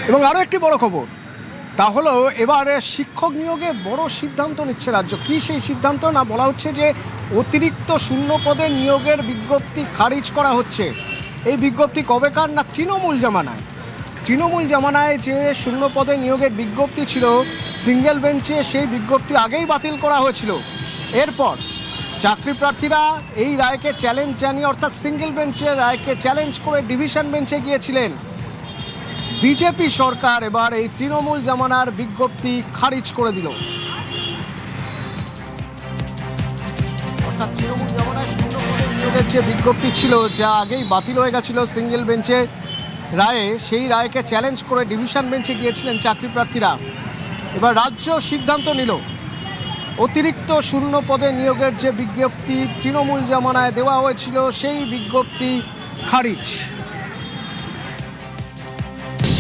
এবং আরও একটি বড় খবর, তা হলো এবারে শিক্ষক নিয়োগে বড় সিদ্ধান্ত নিচ্ছে রাজ্য। কি সেই সিদ্ধান্ত? না, বলা হচ্ছে যে অতিরিক্ত শূন্য পদে নিয়োগের বিজ্ঞপ্তি খারিজ করা হচ্ছে। এই বিজ্ঞপ্তি কবেকার? না, তৃণমূল জামানায় যে শূন্য পদে নিয়োগের বিজ্ঞপ্তি ছিল সিঙ্গেল বেঞ্চে, সেই বিজ্ঞপ্তি আগেই বাতিল করা হয়েছিল। এরপর চাকরি প্রার্থীরা এই রায়কে চ্যালেঞ্জ জানিয়ে, অর্থাৎ সিঙ্গেল বেঞ্চের রায়কে চ্যালেঞ্জ করে ডিভিশন বেঞ্চে গিয়েছিলেন। বিজেপি সরকার এবার এই তৃণমূল জামানার বিজ্ঞপ্তি খারিজ করে দিল। অর্থাৎ তৃণমূল জামানায় শূন্য পদে নিয়োগের যে বিজ্ঞপ্তি ছিল, যা আগেই বাতিল হয়ে গেছিল সিঙ্গেল বেঞ্চের রায়ে, সেই রায়কে চ্যালেঞ্জ করে ডিভিশন বেঞ্চে গিয়েছিলেন চাকরি প্রার্থীরা। এবার রাজ্য সিদ্ধান্ত নিল অতিরিক্ত শূন্য পদে নিয়োগের যে বিজ্ঞপ্তি তৃণমূল জামানায় দেওয়া হয়েছিল, সেই বিজ্ঞপ্তি খারিজ।